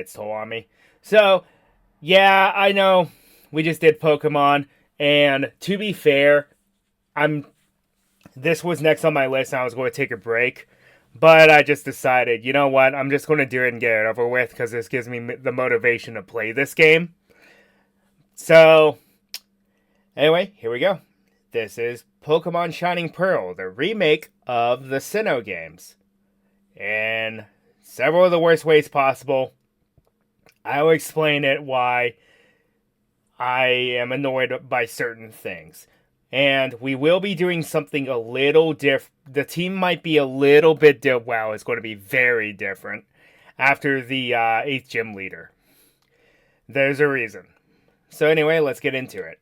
its toll on me. So, yeah, I know we just did Pokemon, and to be fair, this was next on my list, and I was going to take a break. But I just decided, you know what, I'm just going to do it and get it over with, because this gives me the motivation to play this game. So, anyway, here we go. This is Pokemon Shining Pearl, the remake of the Sinnoh games. In several of the worst ways possible. I will explain it why I am annoyed by certain things. And we will be doing something a little different. The team might be a little bit well, it's going to be very different after the 8th gym leader. There's a reason. So anyway, let's get into it.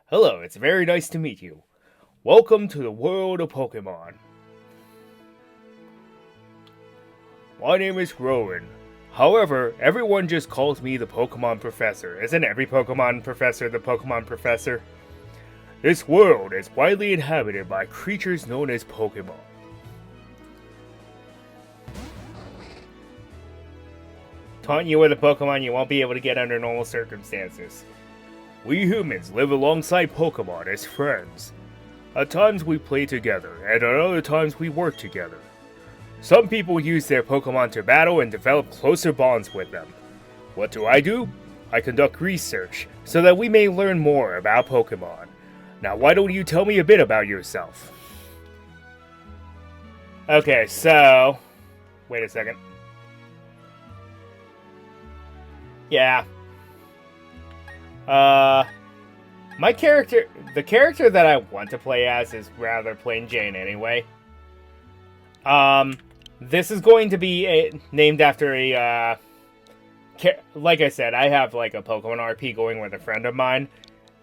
Hello, it's very nice to meet you. Welcome to the world of Pokemon. My name is Rowan. However, everyone just calls me the Pokemon Professor. Isn't every Pokemon Professor the Pokemon Professor? This world is widely inhabited by creatures known as Pokemon. Taunt you with a Pokemon you won't be able to get under normal circumstances. We humans live alongside Pokemon as friends. At times we play together, and at other times we work together. Some people use their Pokemon to battle and develop closer bonds with them. What do? I conduct research, so that we may learn more about Pokemon. Now why don't you tell me a bit about yourself? Okay, so... Wait a second. Yeah. The character that I want to play as is rather plain Jane anyway. This is going to be named after a, like I said, I have like a Pokemon RP going with a friend of mine,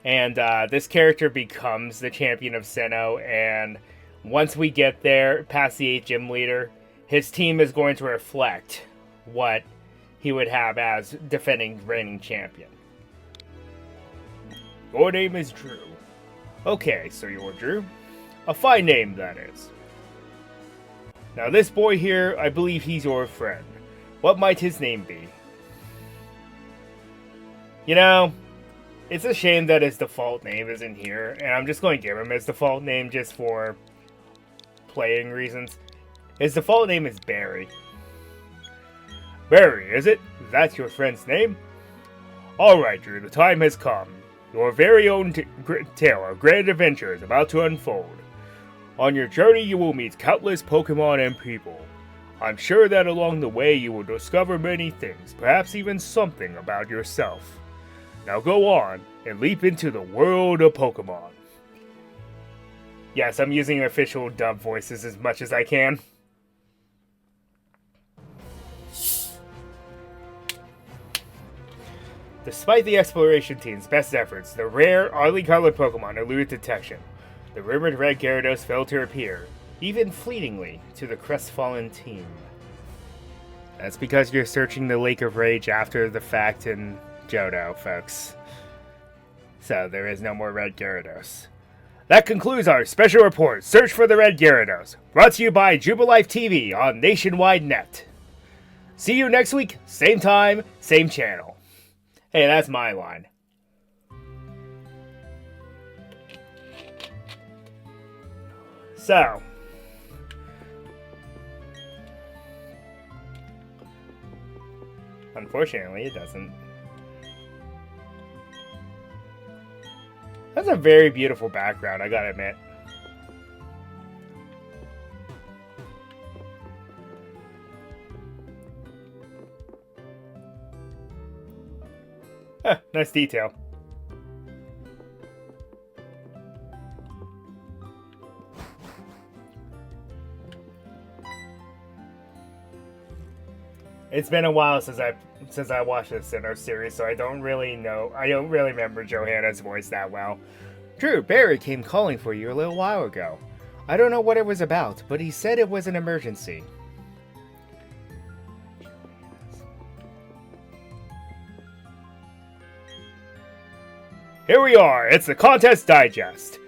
and this character becomes the champion of Sinnoh, and once we get there, past the 8th gym leader, his team is going to reflect what he would have as defending reigning champion. Your name is Drew. Okay, so you're Drew. A fine name, that is. Now this boy here, I believe he's your friend. What might his name be? You know, it's a shame that his default name isn't here, and I'm just going to give him his default name just for playing reasons. His default name is Barry. Barry, is it? That's your friend's name? Alright, Drew, the time has come. Your very own tale of grand adventure is about to unfold. On your journey, you will meet countless Pokemon and people. I'm sure that along the way you will discover many things, perhaps even something about yourself. Now go on and leap into the world of Pokemon. Yes, I'm using official dub voices as much as I can. Despite the exploration team's best efforts, the rare, oddly colored Pokemon eluded detection. The rumored red Gyarados failed to appear, even fleetingly, to the crestfallen team. That's because you're searching the Lake of Rage after the fact in Johto, folks. So there is no more red Gyarados. That concludes our special report, Search for the Red Gyarados, brought to you by Jubilife TV on Nationwide Net. See you next week, same time, same channel. Hey, that's my line. So, unfortunately, it doesn't. That's a very beautiful background, I gotta admit. Nice detail. It's been a while since I watched the Sinnoh series, so I don't really remember Johanna's voice that well. Drew, Barry came calling for you a little while ago. I don't know what it was about, but he said it was an emergency. Here we are, it's the Contest Digest.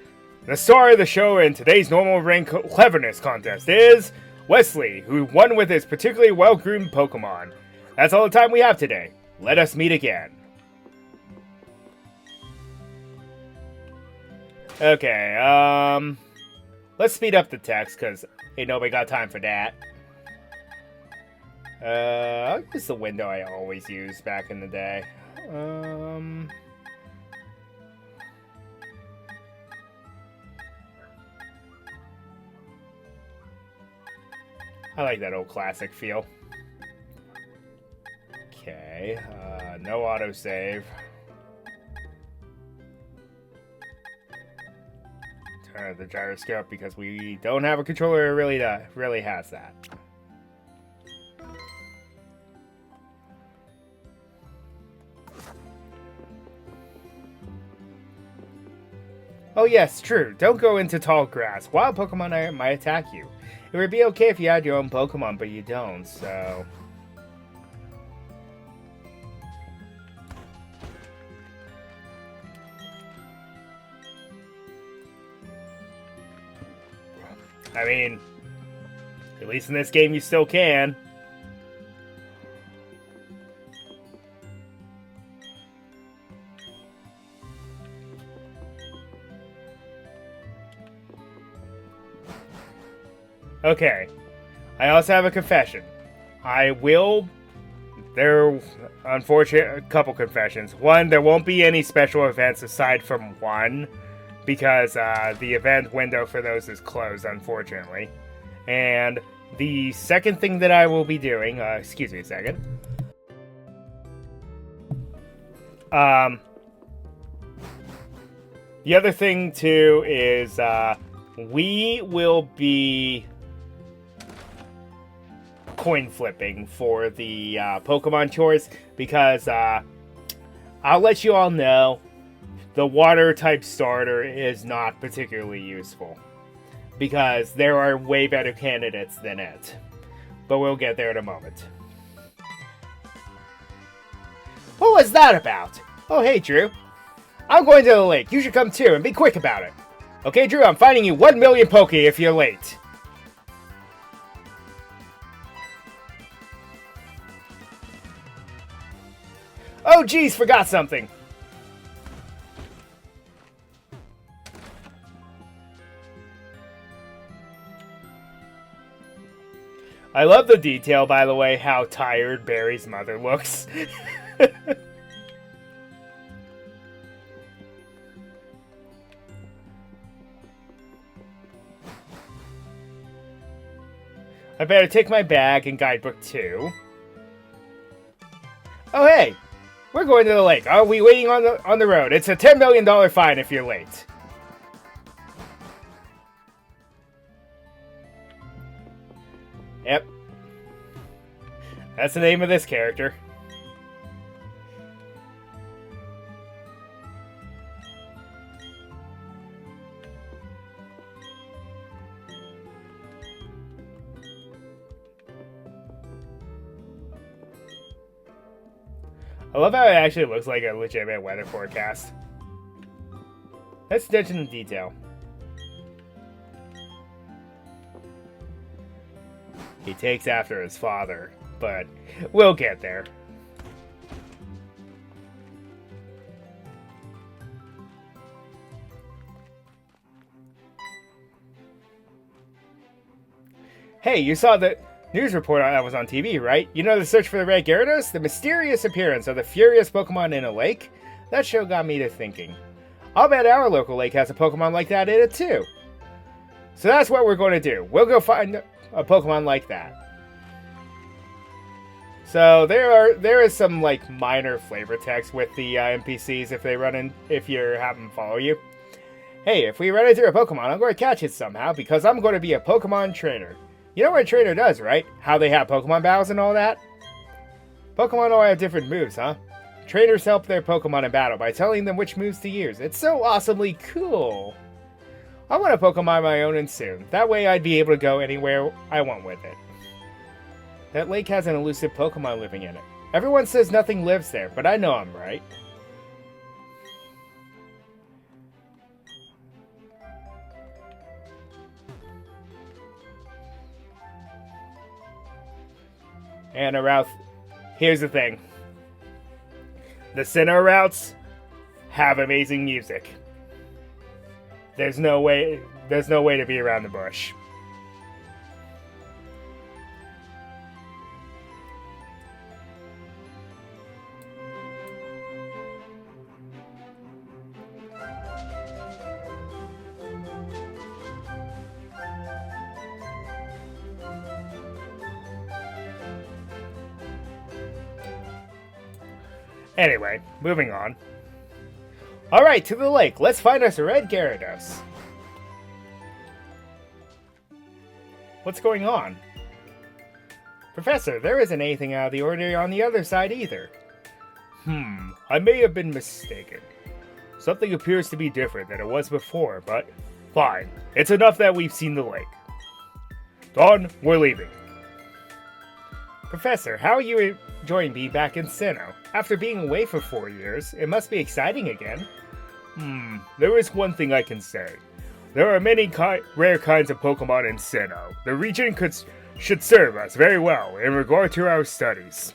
The star of the show in today's normal rank cleverness contest is Wesley, who won with his particularly well-groomed Pokemon. That's all the time we have today. Let us meet again. Okay, let's speed up the text, because ain't nobody got time for that. I'll use the window I always use back in the day. I like that old classic feel. Okay, no autosave. Turn the gyroscope because we don't have a controller that really has that. Oh yes, true. Don't go into tall grass. Wild Pokemon might attack you. It would be okay if you had your own Pokemon, but you don't, so... I mean, at least in this game you still can. Okay, I also have a confession. Unfortunate, a couple confessions. One, there won't be any special events aside from one, because the event window for those is closed, unfortunately. And the second thing that I will be doing, excuse me a second. The other thing, too, is we will be coin flipping for the Pokemon chores, because I'll let you all know the water type starter is not particularly useful, because there are way better candidates than it, but we'll get there in a moment. What was that about? Oh hey Drew, I'm going to the lake, you should come too and be quick about it. Okay Drew, I'm finding you 1 million Poke if you're late. Oh geez, forgot something. I love the detail, by the way, how tired Barry's mother looks. I better take my bag and guidebook too. Oh hey! We're going to the lake. I'll be waiting on the road. It's a $10 million fine if you're late. Yep. That's the name of this character. I love how it actually looks like a legitimate weather forecast. That's attention to detail. He takes after his father, but we'll get there. Hey, you saw the news report that was on TV, right? You know the search for the Red Gyarados? The mysterious appearance of the furious Pokemon in a lake? That show got me to thinking. I'll bet our local lake has a Pokemon like that in it too. So that's what we're going to do. We'll go find a Pokemon like that. So there is some like minor flavor text with the NPCs if you have them follow you. Hey, if we run into a Pokemon, I'm going to catch it somehow because I'm going to be a Pokemon trainer. You know what a trainer does, right? How they have Pokemon battles and all that? Pokemon all have different moves, huh? Trainers help their Pokemon in battle by telling them which moves to use. It's so awesomely cool. I want a Pokemon of my own and soon. That way I'd be able to go anywhere I want with it. That lake has an elusive Pokemon living in it. Everyone says nothing lives there, but I know I'm right. And Here's the thing. The Sinnoh routes have amazing music. There's no way to be around the bush. Anyway, moving on. Alright, to the lake. Let's find us a red Gyarados. What's going on? Professor, there isn't anything out of the ordinary on the other side either. I may have been mistaken. Something appears to be different than it was before, but fine. It's enough that we've seen the lake. Dawn, we're leaving. Professor, how are you enjoying being back in Sinnoh? After being away for 4 years, it must be exciting again. There is one thing I can say. There are many rare kinds of Pokemon in Sinnoh. The region should serve us very well in regard to our studies.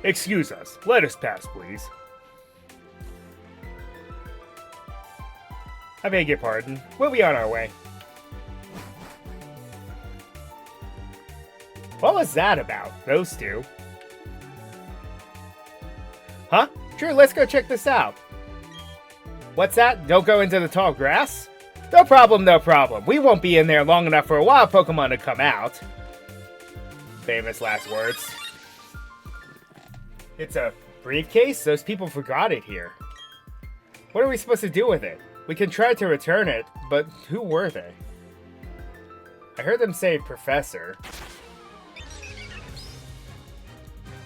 Excuse us. Let us pass, please. I beg your pardon. We'll be on our way. What was that about? Those two. Huh? Sure, let's go check this out. What's that? Don't go into the tall grass? No problem, no problem. We won't be in there long enough for a wild Pokemon to come out. Famous last words. It's a briefcase? Those people forgot it here. What are we supposed to do with it? We can try to return it, but who were they? I heard them say Professor.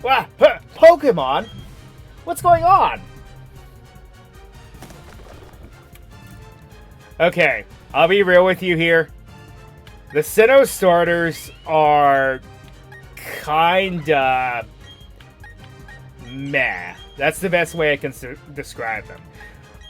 Wow, Pokemon? What's going on? Okay, I'll be real with you here. The Sinnoh starters are kinda meh. That's the best way I can describe them.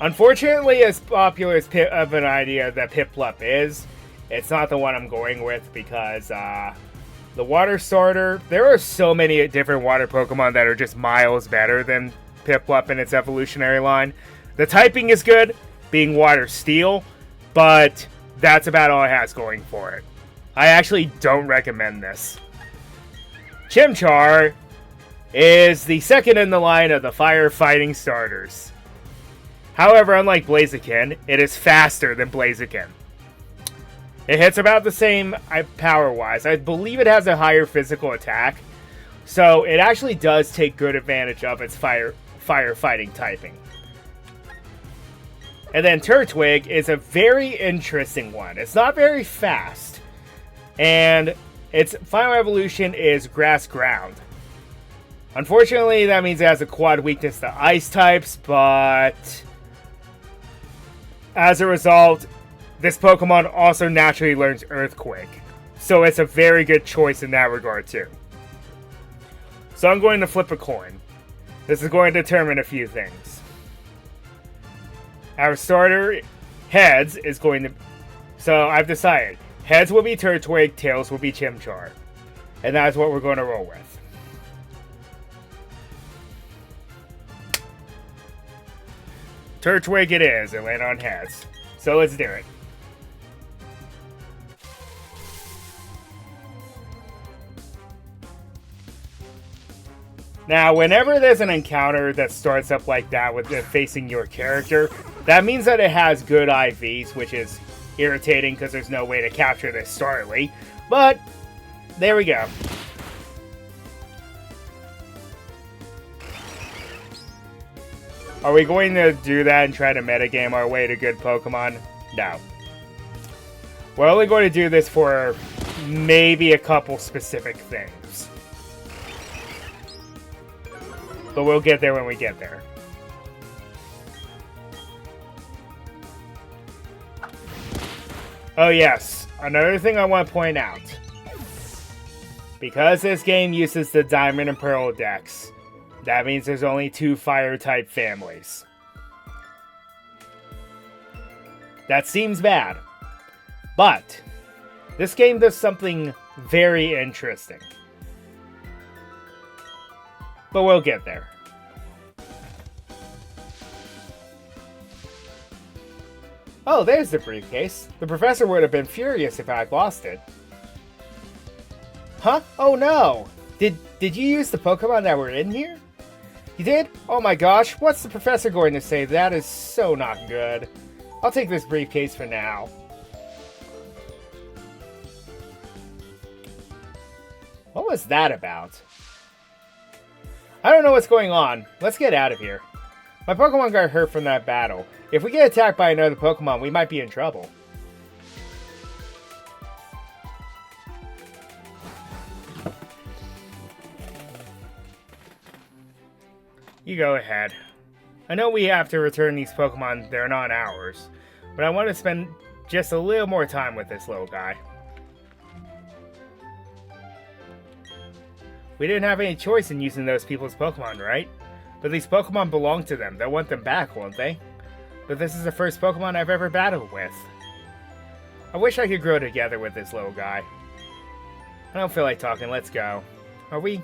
Unfortunately, as popular as of an idea that Piplup is, it's not the one I'm going with because the water starter, there are so many different water Pokemon that are just miles better than Piplup in its evolutionary line. The typing is good, being water steel, but that's about all it has going for it. I actually don't recommend this. Chimchar is the second in the line of the fire-fighting starters. However, unlike Blaziken, it is faster than Blaziken. It hits about the same power-wise. I believe it has a higher physical attack, so it actually does take good advantage of its firefighting typing. And then Turtwig is a very interesting one. It's not very fast, and its final evolution is Grass Ground. Unfortunately, that means it has a quad weakness to ice types, but as a result, this Pokemon also naturally learns Earthquake. So it's a very good choice in that regard too. So I'm going to flip a coin. This is going to determine a few things. Our starter, Heads, is going to... So I've decided. Heads will be Turtwig, Tails will be Chimchar. And that's what we're going to roll with. Turtwig it is, and land on Heads. So let's do it. Now, whenever there's an encounter that starts up like that with it facing your character, that means that it has good IVs, which is irritating because there's no way to capture this Starly. But, there we go. Are we going to do that and try to metagame our way to good Pokemon? No. We're only going to do this for maybe a couple specific things. But we'll get there when we get there. Oh yes, another thing I want to point out. Because this game uses the Diamond and Pearl decks, that means there's only 2 Fire-type families. That seems bad. But, this game does something very interesting. But we'll get there. Oh, there's the briefcase. The professor would have been furious if I'd lost it. Huh? Oh no! Did you use the Pokemon that were in here? You did? Oh my gosh, what's the professor going to say? That is so not good. I'll take this briefcase for now. What was that about? I don't know what's going on. Let's get out of here. My Pokemon got hurt from that battle. If we get attacked by another Pokemon, we might be in trouble. You go ahead. I know we have to return these Pokemon, they're not ours, but I want to spend just a little more time with this little guy. We didn't have any choice in using those people's Pokemon, right? But these Pokemon belong to them. They'll want them back, won't they? But this is the first Pokemon I've ever battled with. I wish I could grow together with this little guy. I don't feel like talking, let's go. Are we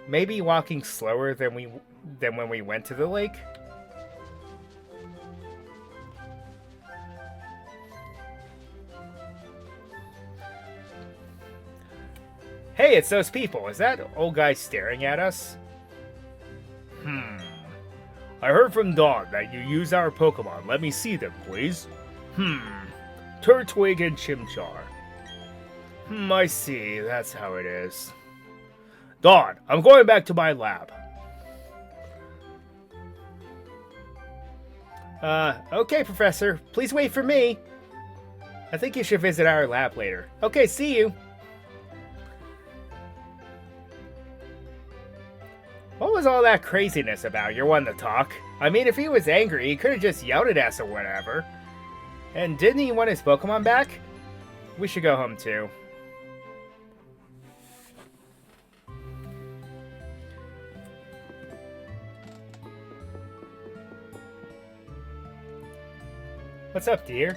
maybe walking slower than when we went to the lake? Hey, it's those people. Is that old guy staring at us? I heard from Dawn that you use our Pokemon. Let me see them, please. Turtwig and Chimchar. I see. That's how it is. Dawn, I'm going back to my lab. Okay, Professor. Please wait for me. I think you should visit our lab later. Okay, see you. What was all that craziness about? You're one to talk. I mean, if he was angry, he could have just yelled at us or whatever. And didn't he want his Pokemon back? We should go home too. What's up, dear?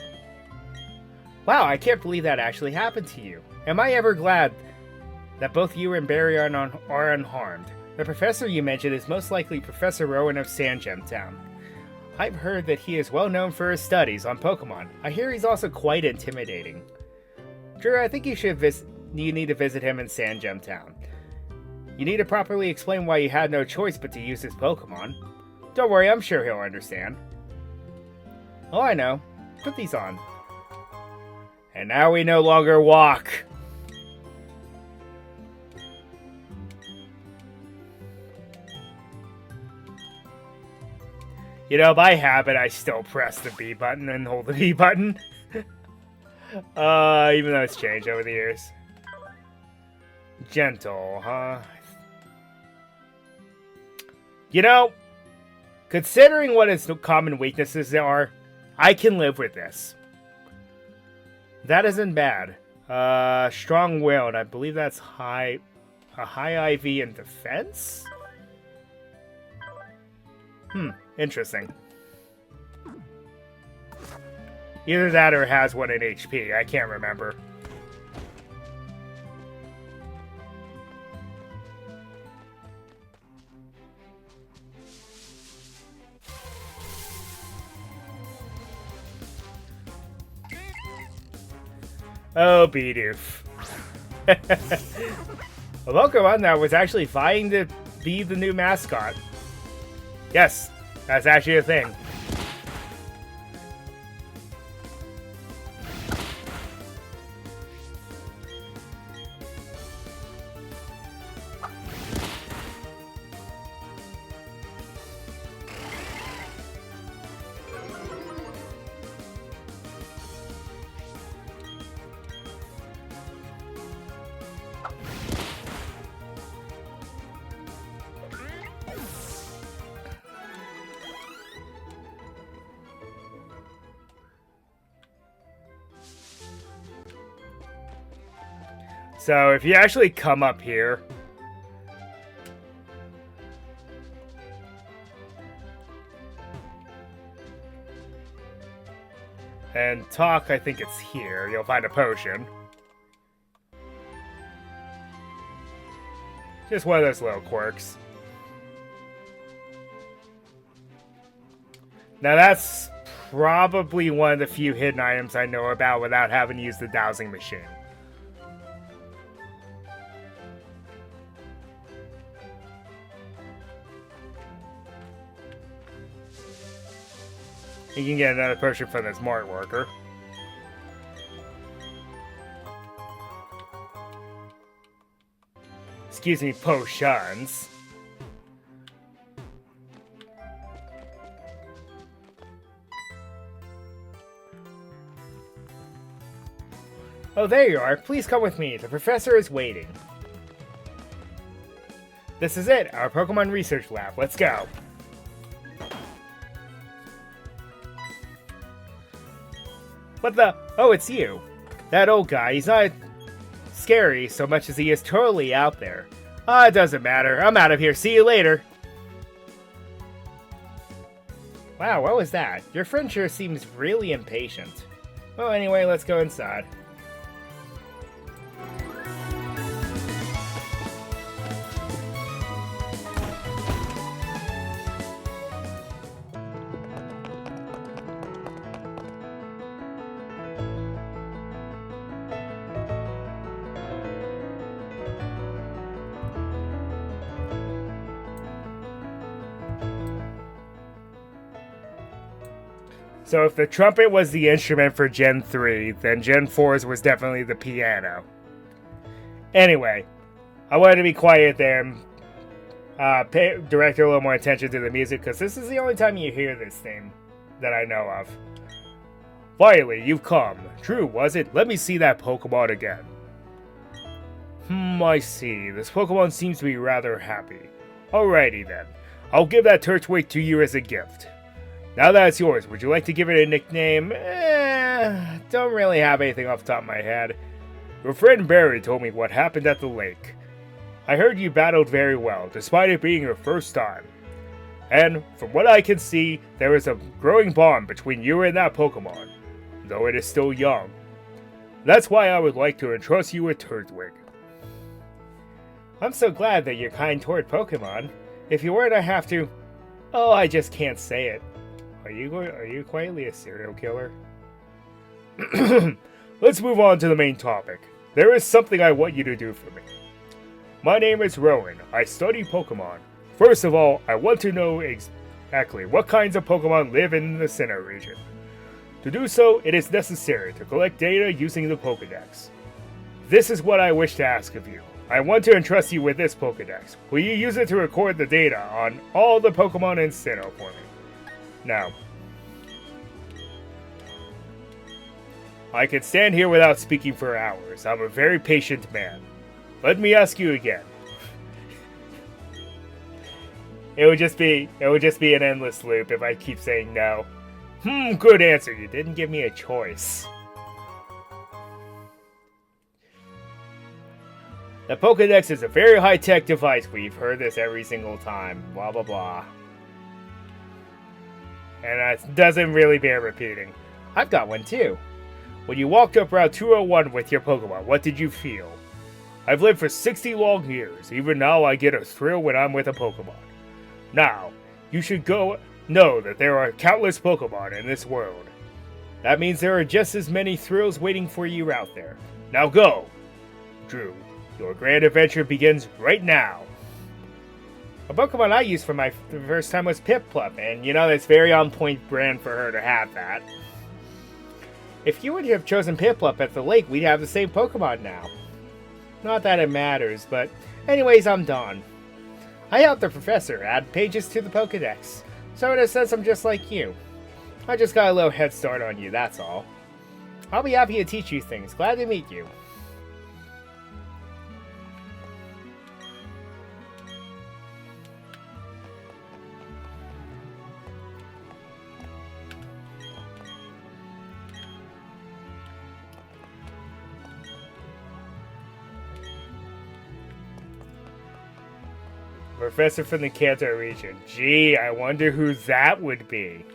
Wow, I can't believe that actually happened to you. Am I ever glad that both you and Barry are unharmed. The professor you mentioned is most likely Professor Rowan of Sandgem Town. I've heard that he is well known for his studies on Pokemon. I hear he's also quite intimidating. Drew, I think you need to visit him in Sandgem Town. You need to properly explain why you had no choice but to use his Pokemon. Don't worry, I'm sure he'll understand. Oh, I know. Put these on. And now we no longer walk. You know, by habit, I still press the B button and hold the B button. Even though it's changed over the years. Gentle, huh? You know, considering what his common weaknesses are, I can live with this. That isn't bad. Strong-willed, I believe that's a high IV in defense? Interesting. Either that or has one in HP, I can't remember. Oh, Bidoof. A Pokemon that was actually vying to be the new mascot. Yes, that's actually a thing. So, if you actually come up here... and talk, I think it's here, you'll find a potion. Just one of those little quirks. Now that's probably one of the few hidden items I know about without having to use the dowsing machine. You can get another potion from the smart worker. Excuse me, potions. Oh, there you are. Please come with me. The professor is waiting. This is it, our Pokemon Research Lab. Let's go. What the? Oh, it's you. That old guy, he's not scary so much as he is totally out there. Ah, it doesn't matter. I'm out of here. See you later. Wow, what was that? Your friend sure seems really impatient. Well, anyway, let's go inside. So if the trumpet was the instrument for Gen 3, then Gen 4's was definitely the piano. Anyway, I wanted to be quiet there and direct a little more attention to the music, because this is the only time you hear this theme that I know of. Finally, you've come. True, was it? Let me see that Pokemon again. I see. This Pokemon seems to be rather happy. Alrighty then. I'll give that Turtwig to you as a gift. Now that it's yours, would you like to give it a nickname? Don't really have anything off the top of my head. Your friend Barry told me what happened at the lake. I heard you battled very well, despite it being your first time. And, from what I can see, there is a growing bond between you and that Pokemon, though it is still young. That's why I would like to entrust you with Turtwig. I'm so glad that you're kind toward Pokemon. If you weren't, I have to... Oh, I just can't say it. Are you quietly a serial killer? Let's move on to the main topic. There is something I want you to do for me. My name is Rowan. I study Pokemon. First of all, I want to know exactly what kinds of Pokemon live in the Sinnoh region. To do so, it is necessary to collect data using the Pokedex. This is what I wish to ask of you. I want to entrust you with this Pokedex. Will you use it to record the data on all the Pokemon in Sinnoh for me? Now, I could stand here without speaking for hours. I'm a very patient man. Let me ask you again. It would just be an endless loop if I keep saying no. Good answer. You didn't give me a choice. The Pokedex is a very high-tech device. We've heard this every single time. Blah, blah, blah. And that doesn't really bear repeating. I've got one too. When you walked up Route 201 with your Pokemon, what did you feel? I've lived for 60 long years. Even now I get a thrill when I'm with a Pokemon. Now, you should go know that there are countless Pokemon in this world. That means there are just as many thrills waiting for you out there. Now go! Drew, your grand adventure begins right now. A Pokemon I used for my first time was Piplup, and you know, that's very on point brand for her to have that. If you would have chosen Piplup at the lake, we'd have the same Pokemon now. Not that it matters, but anyways, I'm done. I helped the professor add pages to the Pokedex, so in a sense I'm just like you. I just got a little head start on you, that's all. I'll be happy to teach you things. Glad to meet you. Professor from the Kanto region. Gee, I wonder who that would be.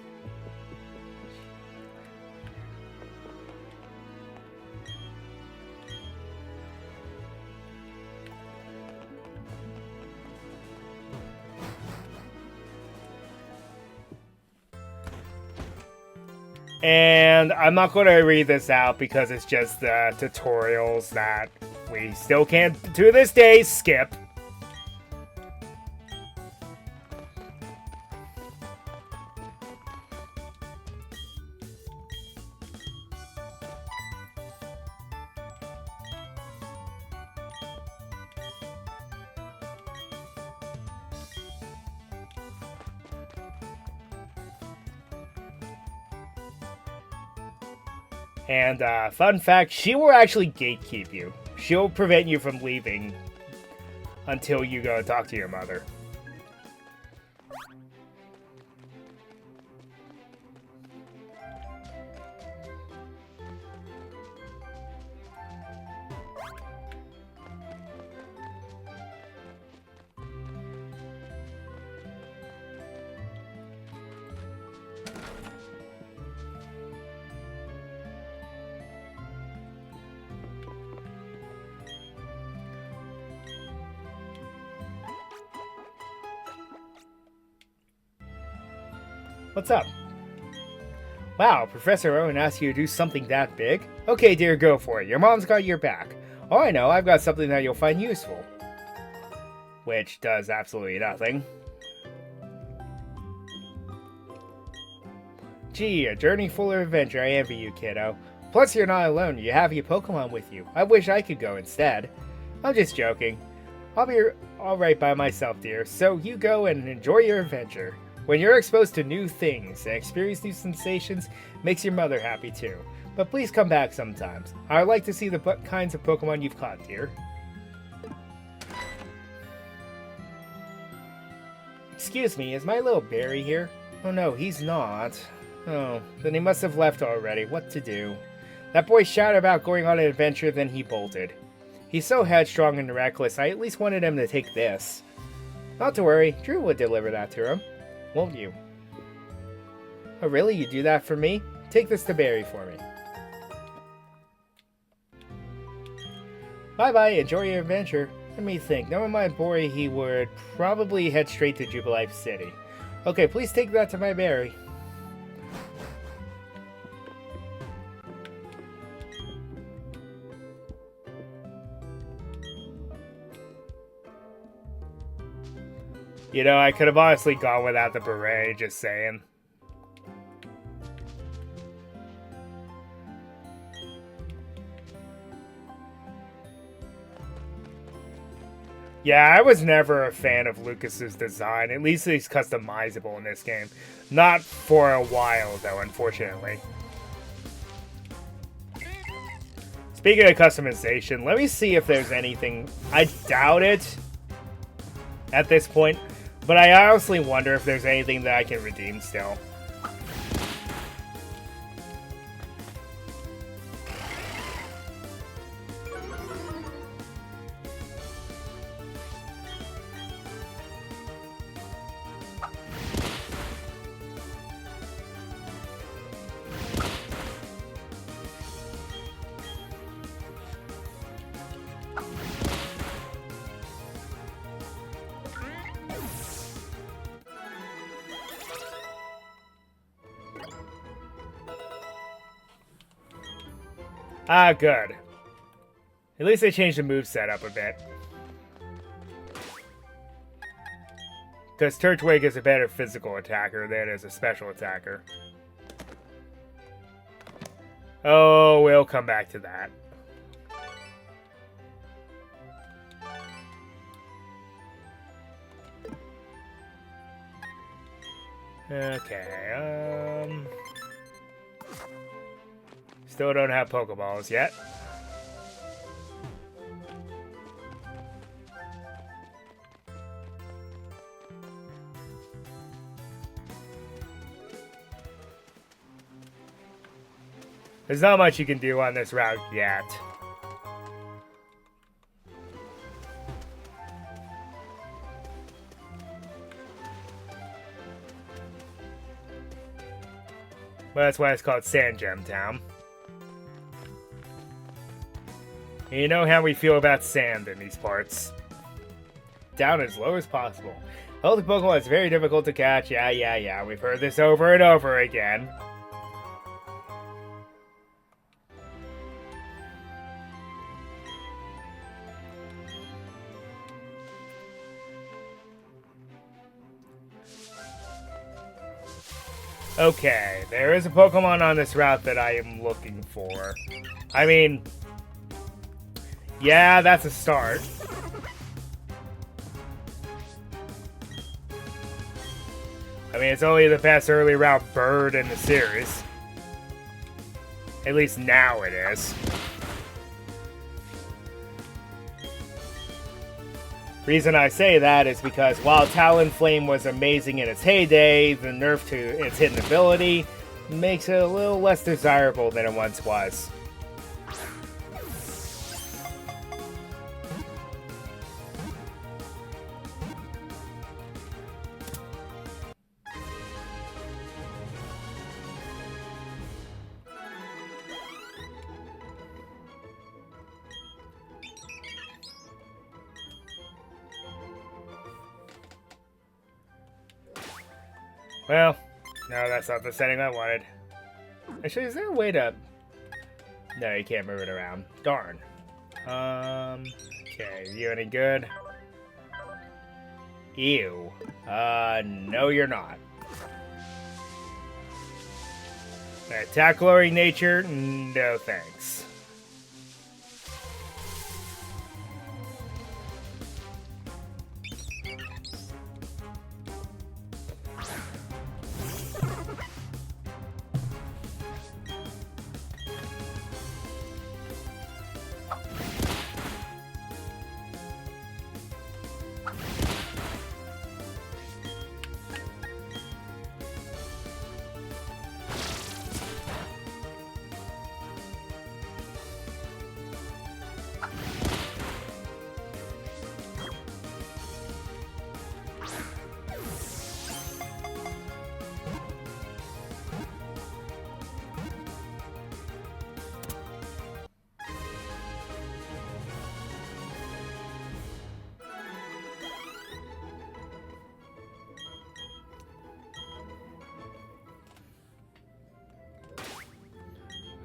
And I'm not going to read this out because it's just the tutorials that we still can't, to this day, skip. And fun fact, she will actually gatekeep you. She'll prevent you from leaving until you go talk to your mother. What's up? Wow, Professor Owen asked you to do something that big? Okay, dear, go for it. Your mom's got your back. Oh, I know, I've got something that you'll find useful. Which does absolutely nothing. Gee, a journey full of adventure. I envy you, kiddo. Plus, you're not alone. You have your Pokemon with you. I wish I could go instead. I'm just joking. I'll be alright by myself, dear. So you go and enjoy your adventure. When you're exposed to new things and experience new sensations, makes your mother happy too. But please come back sometimes. I'd like to see the kinds of Pokemon you've caught, dear. Excuse me, is my little Barry here? Oh no, he's not. Oh, then he must have left already. What to do? That boy shouted about going on an adventure, then he bolted. He's so headstrong and reckless, I at least wanted him to take this. Not to worry, Drew would deliver that to him. Won't you? Oh really? You do that for me? Take this to Barry for me. Bye-bye, enjoy your adventure. Let me think. Knowing my boy, he would probably head straight to Jubilife City. Okay, please take that to my Barry. You know, I could have honestly gone without the beret, just saying. Yeah, I was never a fan of Lucas's design. At least he's customizable in this game. Not for a while, though, unfortunately. Speaking of customization, let me see if there's anything. I doubt it at this point. But I honestly wonder if there's anything that I can redeem still. Ah, good. At least they changed the moveset up a bit. Because Turtwig is a better physical attacker than is a special attacker. Oh, we'll come back to that. Okay, still don't have Pokeballs yet. There's not much you can do on this route yet. Well, that's why it's called Sand Gem Town. And you know how we feel about sand in these parts. Down as low as possible. Healthy Pokemon is very difficult to catch. Yeah. We've heard this over and over again. Okay, there is a Pokemon on this route that I am looking for. I mean, yeah, that's a start. I mean, it's only the best early route bird in the series. At least now it is. Reason I say that is because while Talonflame was amazing in its heyday, the nerf to its hidden ability makes it a little less desirable than it once was. Well, no, that's not the setting I wanted. Actually, is there a way to... No, you can't move it around. Darn. Okay, you any good? Ew. No you're not. Attack lowering nature? No thanks.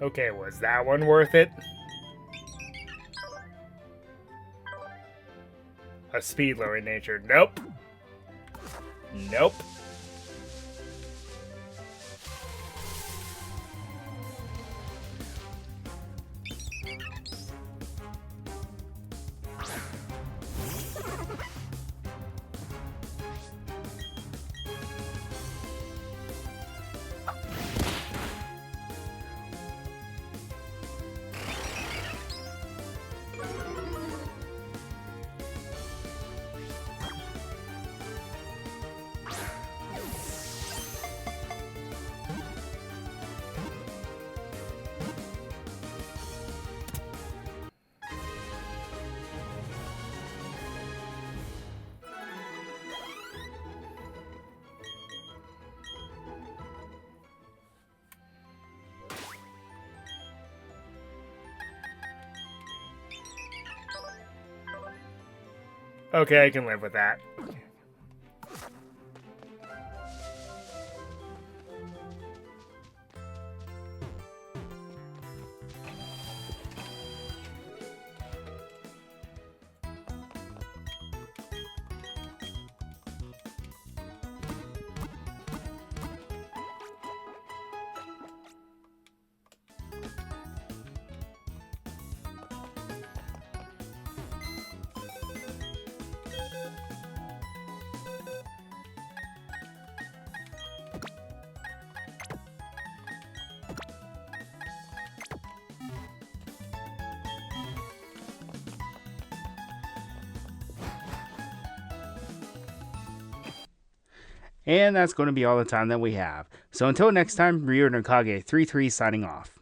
Okay, was that one worth it? A speed lowering nature. Nope. Nope. Okay, I can live with that. And that's going to be all the time that we have. So until next time, Ryo Nakage 33 signing off.